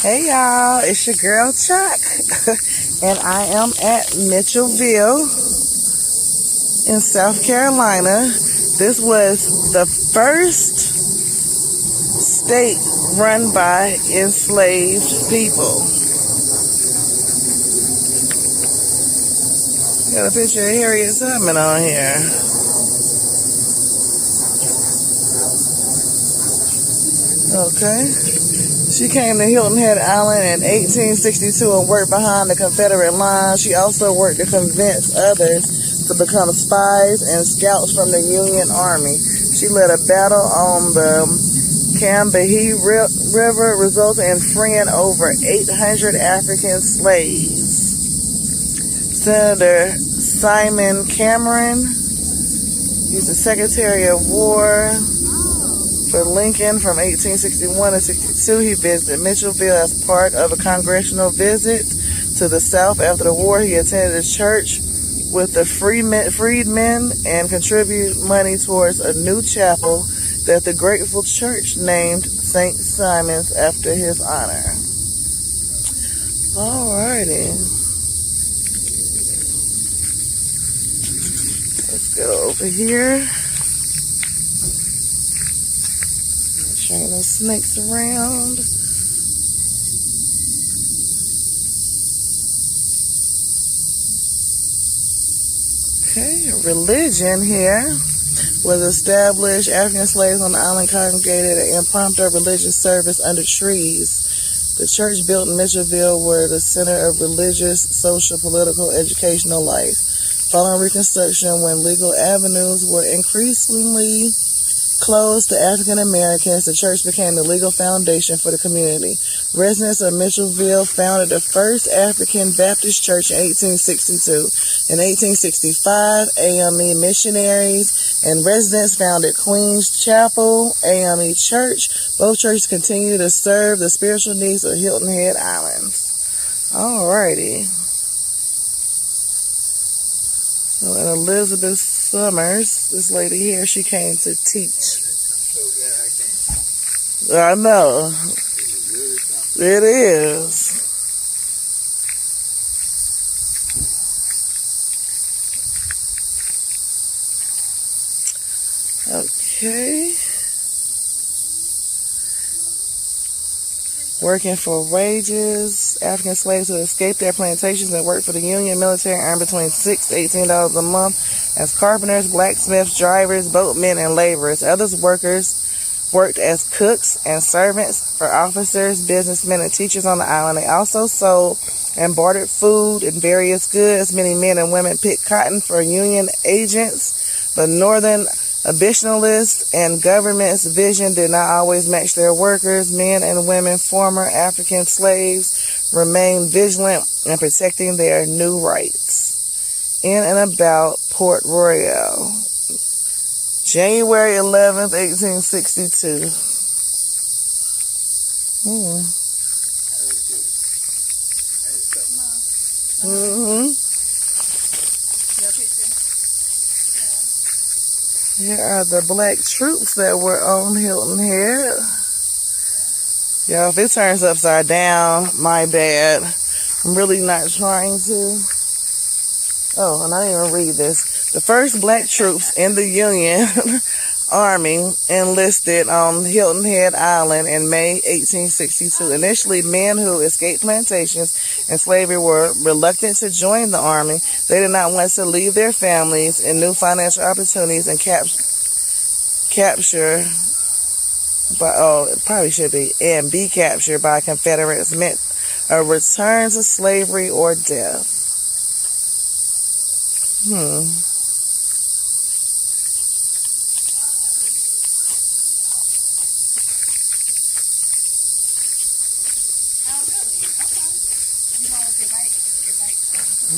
Hey y'all, it's your girl Chuck, and I am at Mitchelville in South Carolina. This was the first state run by enslaved people. Got a picture of Harriet Tubman on here. Okay. She came to Hilton Head Island in 1862 and worked behind the Confederate lines. She also worked to convince others to become spies and scouts from the Union Army. She led a battle on the Combahee River, resulting in freeing over 800 African slaves. Senator Simon Cameron, he's the Secretary of War for Lincoln from 1861 to 62. He visited Mitchelville as part of a congressional visit to the South after the war. He attended a church with the freedmen and contributed money towards a new chapel that the Grateful Church named St. Simon's after his honor. Alrighty. Let's go over here. Ain't no snakes around. Okay, religion here was established. African slaves on the island congregated an impromptu religious service under trees. The church built in Mitchelville were the center of religious, social, political, educational life. Following Reconstruction, when legal avenues were increasingly closed to African Americans, the church became the legal foundation for the community. Residents of Mitchelville founded the first African Baptist church in 1862. In 1865, AME missionaries and residents founded Queen's Chapel, AME Church. Both churches continue to serve the spiritual needs of Hilton Head Islands. Alrighty. So, and Elizabeth Summers, this lady here, she came to teach. I know. It is. Okay. Working for wages. African slaves who escaped their plantations and worked for the Union military earned between $6 to $18 a month as carpenters, blacksmiths, drivers, boatmen, and laborers. Other workers worked as cooks and servants for officers, businessmen, and teachers on the island. They also sold and bartered food and various goods. Many men and women picked cotton for Union agents, but Northern Abolitionalists and government's vision did not always match their workers. Men and women, former African slaves, remained vigilant in protecting their new rights. In and about Port Royal, January 11th, 1862. Here are the black troops that were on Hilton Head. Y'all, if it turns upside down, my bad. I'm really not trying to. Oh, and I didn't even read this. The first black troops in the Union Army enlisted on Hilton Head Island in May 1862. Initially, men who escaped plantations and slavery were reluctant to join the army. They did not want to leave their families and new financial opportunities and be captured by Confederates meant a return to slavery or death.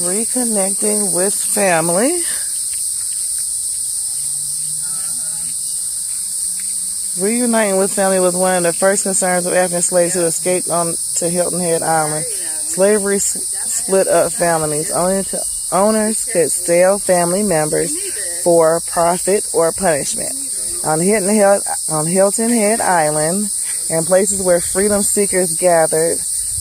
Reconnecting with family. Reuniting with family was one of the first concerns of African slaves who escaped on to Hilton Head Island. Slavery split up families. Owners could sell family members for profit or punishment. On Hilton Head Island and places where freedom seekers gathered,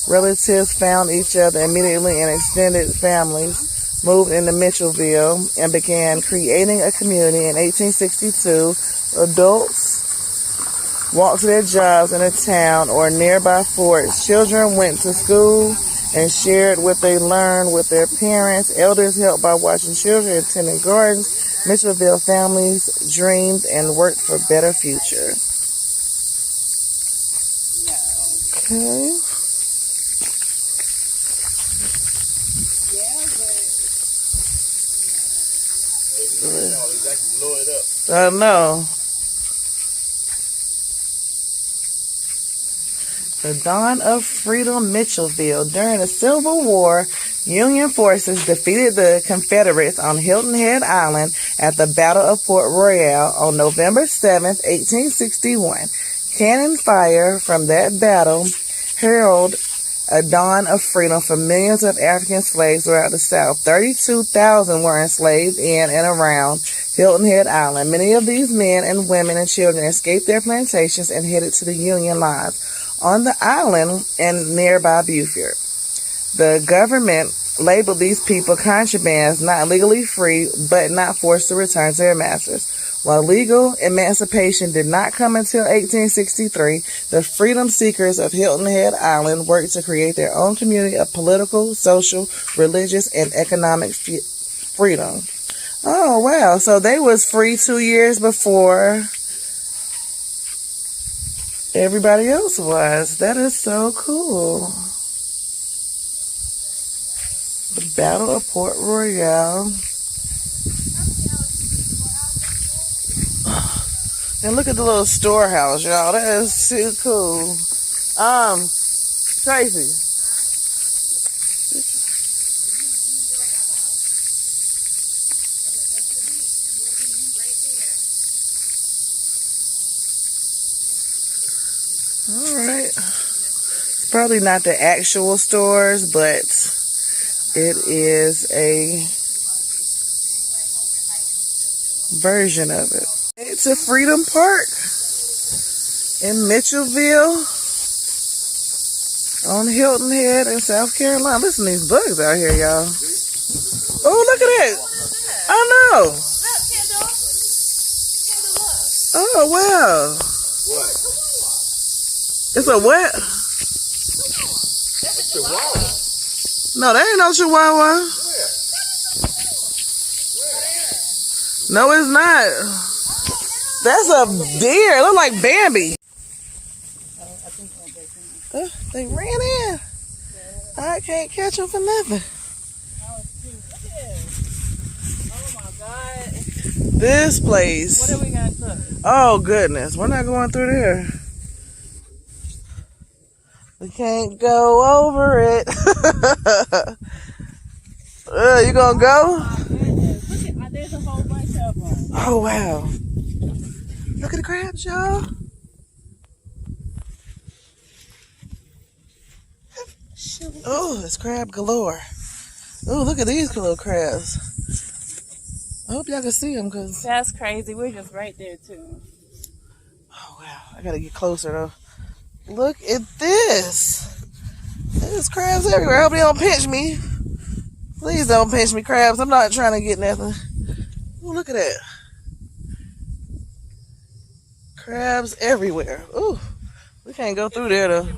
Relatives found each other immediately, and extended families moved into Mitchelville and began creating a community. In 1862, adults walked to their jobs in a town or nearby forts. Children went to school and shared what they learned with their parents. Elders helped by watching children, attending gardens. Mitchelville families dreamed and worked for a better future. Okay. I know. The dawn of freedom, Mitchelville. During the Civil War, Union forces defeated the Confederates on Hilton Head Island at the Battle of Port Royal on November 7th, 1861. Cannon fire from that battle heralded a dawn of freedom for millions of African slaves throughout the South. 32,000 were enslaved in and around Hilton Head Island. Many of these men and women and children escaped their plantations and headed to the Union lines on the island and nearby Beaufort. The government labeled these people contrabands, not legally free, but not forced to return to their masters. While legal emancipation did not come until 1863, the freedom seekers of Hilton Head Island worked to create their own community of political, social, religious, and economic freedom. Oh, wow. So they was free 2 years before everybody else was. That is so cool. The Battle of Port Royal. And look at the little storehouse, y'all. That is too cool. Tracy. All right. Probably not the actual stores, but it is a version of it. It's a Freedom Park in Mitchelville on Hilton Head in South Carolina. Listen to these bugs out here, y'all. Oh, look at that. I know. Oh, wow. What? It's a what? That's Chihuahua. No, that ain't no Chihuahua. Where? No, it's not. That's a deer. It look like Bambi. They ran in. I can't catch them for nothing. Oh my God. This place. What are we gonna cook? Oh goodness, we're not going through there. We can't go over it. You gonna go? Oh my goodness. Look at, there's a whole bunch of them. Oh wow. Look at the crabs, y'all. Oh, it's crab galore. Oh, look at these little crabs. I hope y'all can see them, cause That's crazy. We're just right there too. oh wow, I gotta get closer though. Look at this. There's crabs everywhere. I hope they don't pinch me. Please don't pinch me, crabs. I'm not trying to get nothing. Oh, look at that. Crabs everywhere. Ooh, we can't go through there though.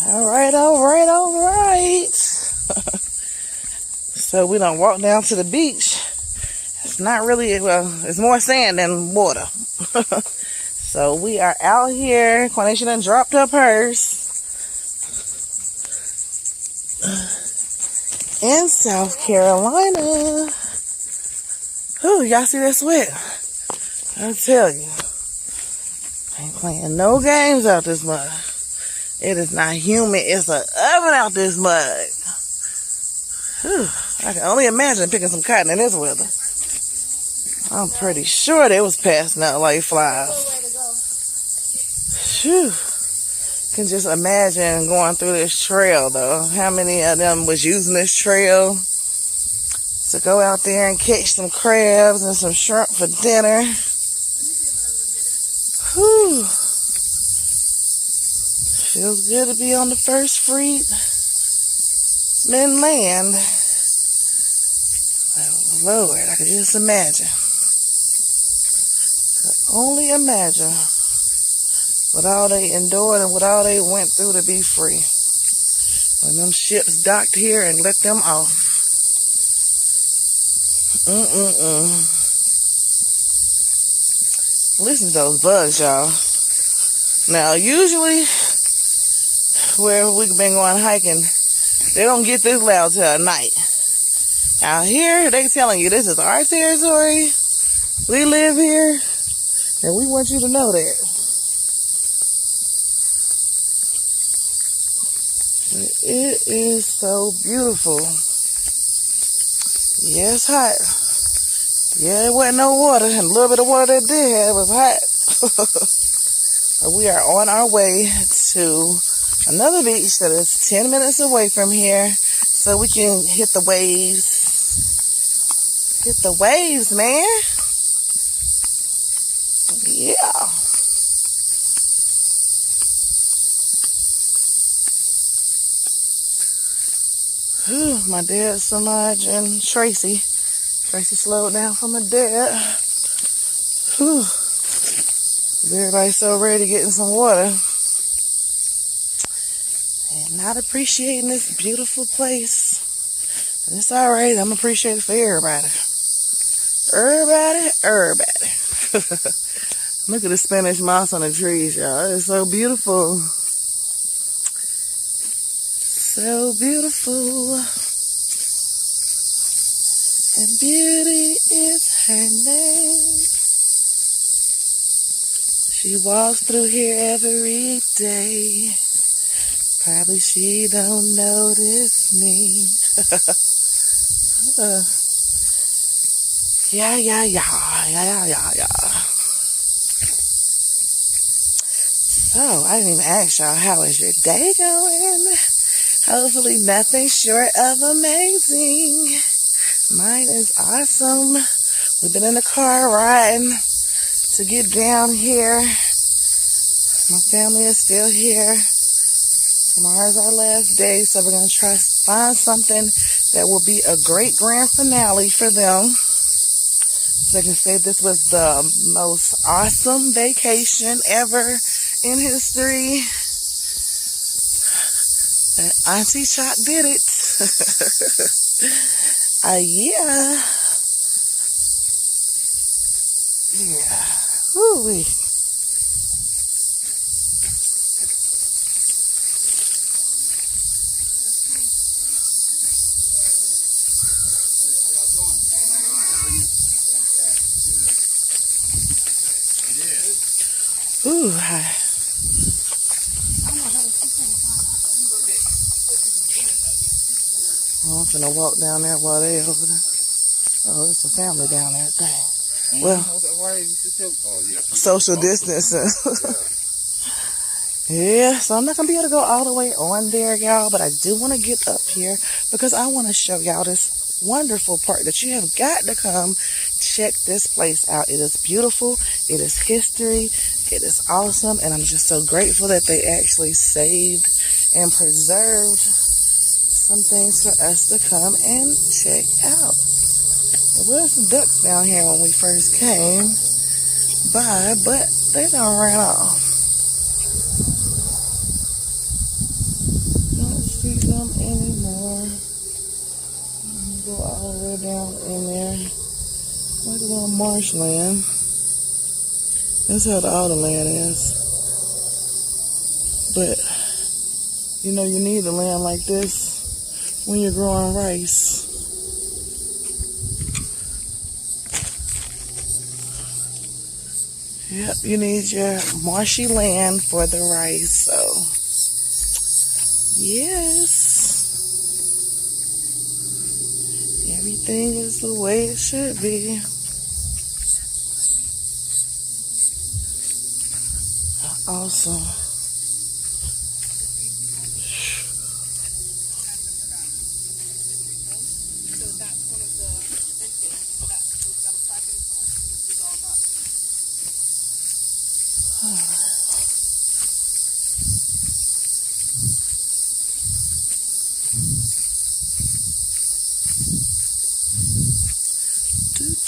All right. So we done walk down to the beach. It's not really, well, it's more sand than water. So we are out here. Quanisha done dropped up hers. In South Carolina. Ooh, y'all see that sweat? I tell you. Ain't playing no games out this mud. It is not humid. It's an oven out this mud. Whew. I can only imagine picking some cotton in this weather. I'm pretty sure they was passing out like flies. Phew. Can just imagine going through this trail though. How many of them was using this trail to go out there and catch some crabs and some shrimp for dinner? Whew. Feels good to be on the first freedman land. Oh, Lord, I could just imagine. Only imagine what all they endured and what all they went through to be free. When them ships docked here and let them off. Listen to those bugs, y'all. Now, usually, where we've been going hiking, they don't get this loud till at night. Out here, they telling you this is our territory. We live here, and we want you to know that. It is so beautiful. Yeah, it's hot. Yeah, there wasn't no water, and a little bit of water that did have was hot. We are on our way to another beach that is 10 minutes away from here, so we can hit the waves. Hit the waves, man. Yeah. Whew, my dad, Samaj, and Tracy. Tracy slowed down from her dad. Whew. Everybody's so ready to get in some water. And not appreciating this beautiful place. And it's alright, I'm appreciating it for everybody. Everybody. Look at the Spanish moss on the trees, y'all. It's so beautiful. So beautiful. And beauty is her name. She walks through here every day. Probably she don't notice me. Yeah. So, I didn't even ask y'all, how is your day going? Hopefully nothing short of amazing. Mine is awesome. We've been in the car riding to get down here. My family is still here. Tomorrow's our last day, so we're going to try to find something that will be a great grand finale for them. So they can say this was the most awesome vacation ever in history. And Auntie Choc did it. Yeah. Yeah. Woo-wee. Ooh, hi. I'm finna walk down there while they over there. Oh, it's a family down there. Dang. Well, social distancing. Yeah, so I'm not going to be able to go all the way on there, y'all, but I do want to get up here because I want to show y'all this wonderful part that you have got to come check this place out. It is beautiful. It is history. It is awesome, and I'm just so grateful that they actually saved and preserved some things for us to come and check out. There was some ducks down here when we first came by, but they done ran off. Don't see them anymore. Go all the way down in there. Like a little marshland. That's how all the land is. But, you know, you need a land like this when you're growing rice. Yep, you need your marshy land for the rice, so yes. Everything is the way it should be. Awesome.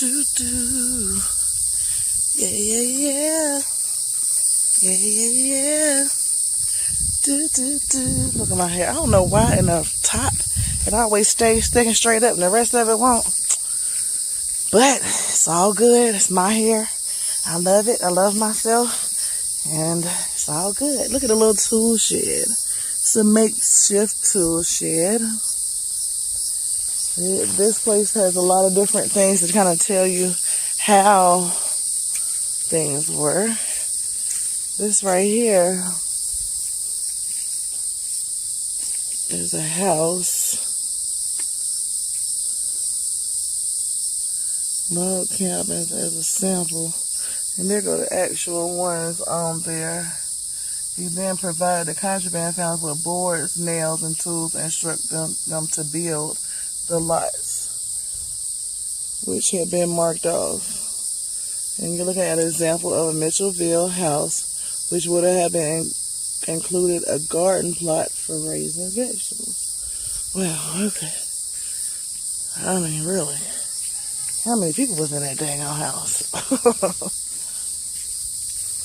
do, do. Yeah, yeah, yeah. Yeah, yeah, yeah. Do, do, do. Look at my hair. I don't know why in the top it always stays sticking straight up and the rest of it won't. But it's all good. It's my hair. I love it. I love myself. And it's all good. Look at the little tool shed. It's a makeshift tool shed. This place has a lot of different things to kind of tell you how things were. This right here is a house. Log cabins as a sample. And there go the actual ones on there. You then provide the contraband found with boards, nails, and tools and instruct them to build the lots, which had been marked off. And you're looking at an example of a Mitchelville house, which would have been included a garden plot for raising vegetables. Well, okay. I mean, really. How many people was in that dang old house?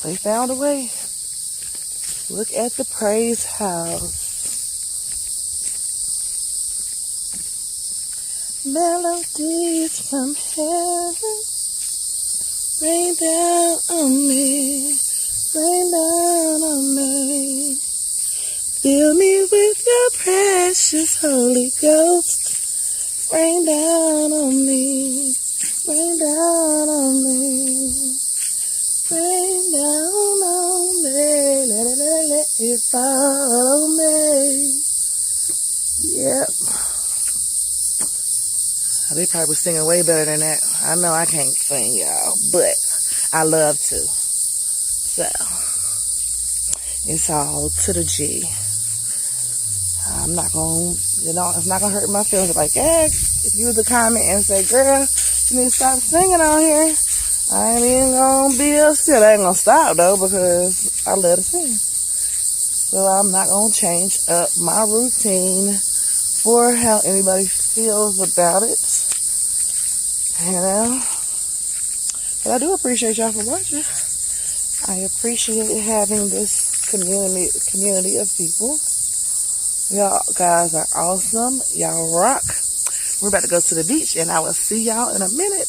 They found a way. Look at the praise house. Melodies from heaven rain down on me, rain down on me. Fill me with your precious Holy Ghost. Rain down on me, rain down on me. Rain down on me, let it fall on me. Yep. They probably was singing way better than that. I know I can't sing, y'all, but I love to. So, it's all to the G. I'm not gonna, it's not gonna hurt my feelings. Like, if you was to comment and say, girl, you need to stop singing on here, I ain't even gonna be upset. I ain't gonna stop though, because I love to sing. So I'm not gonna change up my routine for how anybody feels about it. But I do appreciate y'all for watching. I appreciate having this community of people. Y'all guys are awesome. Y'all rock. We're about to go to the beach, and I will see y'all in a minute.